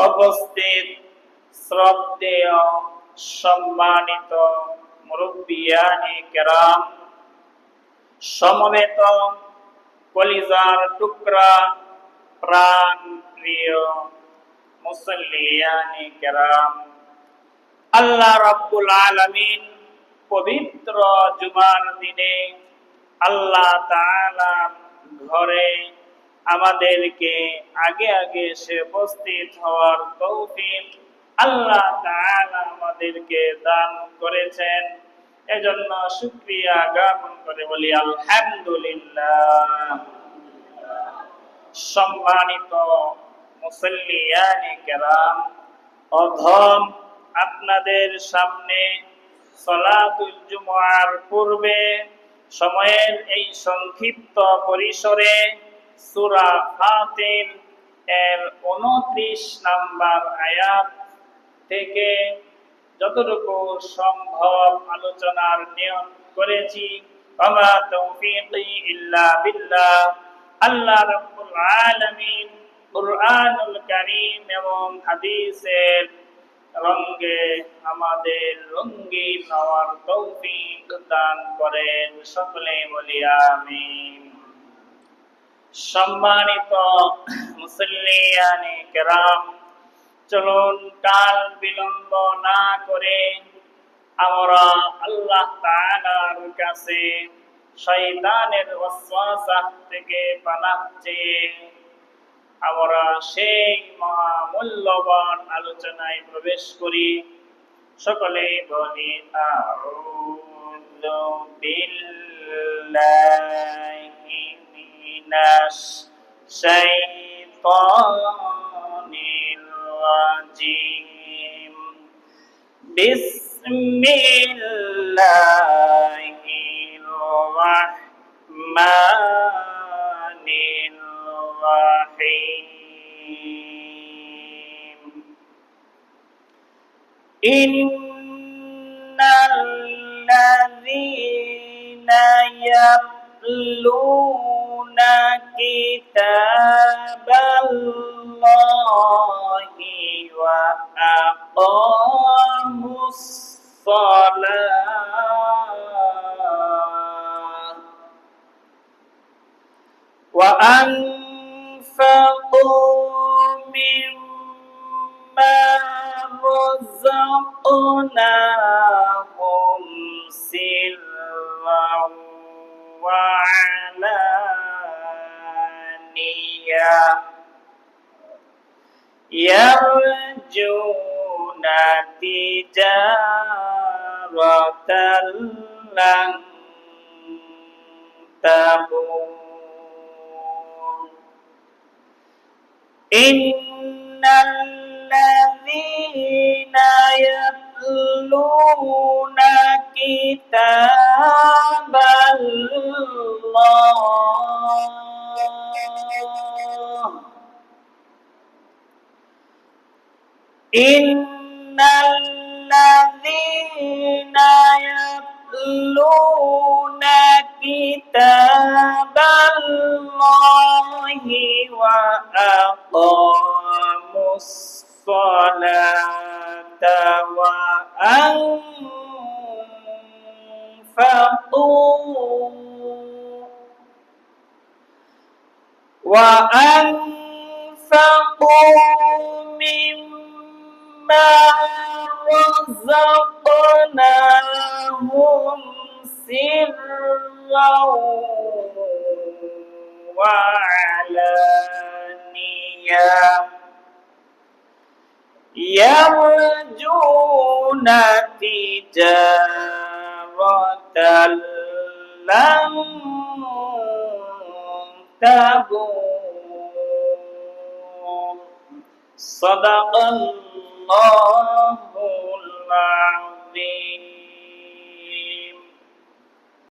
উপস্থিত শ্রদ্ধেয় সম্মানিত মুরব্বিয়ানে কেরাম, সমবেত কলিজার টুকরা প্রাণ প্রিয় মুসল্লিয়ানে কেরাম, আল্লাহ রাব্বুল আলামিন পবিত্র জুমার দিনে আল্লাহ তাআলার ঘরে আমাদেরকে আগে আগে এসে উপস্থিত হওয়ার তৌফিক আল্লাহ তাআলা আমাদেরকে দান করেছেন। এজন্য শুকরিয়া জ্ঞাপন করে বলি আলহামদুলিল্লাহ। সম্মানিত মুসল্লিয়ানে কেরাম, অধম আপনাদের সামনে সালাতুল জুমআর পূর্বে সময়ের এই সংক্ষিপ্ত পরিসরে সূরা ফাতির এর 29 নাম্বার আয়াত থেকে যতটুকু সম্ভব আলোচনার নিয়ত করেছি। ওয়া তাওফীকি ইল্লা বিল্লাহ। আল্লাহ রাব্বুল আলামিন কুরআনুল কারীম এবং হাদিসের রঙে আমাদের রঙিন হওয়ার তৌফিক দান করেন, সকলে বলি আমিন। সম্মানিত মুসল্লিয়ানে কেরাম, চলুন কাল বিলম্ব না করে আমরা আল্লাহ তাআলার কাছে শয়তানের ওয়াসওয়াসা থেকে পানাহ চেয়ে আমরা সেই মহামূল্যবান আলোচনায় প্রবেশ করি। সকলে বলি আউযু বিল্লাহি মিনাশ শাইতানির রাজিম। বিসমিল্লাহির রাহমানির রাহিম। ইন্নাল্লাযীনা ইয়াতলুনা কিতাবাল্লাহি ওয়া আকামুস সালাহ ওয়া আনফাকু মিম্মা রাযাকনাহুম সিররাও ওয়া আলানিয়া ইয়ারজুনা তিজারাতাল লান তাবুর। ইন্নাল্লাযীনা ইয়াতলুনা কিতাবাল্লাহ ইন্নাল্লাযীনা ইয়াতলুনা কিতাবাল্লাহি ওয়া আকামুস সালাতা ওয়া أنفقوا مما رزقناهم سرا وعلانية يرجون تجارة لن تبور. صدق الله العظيم.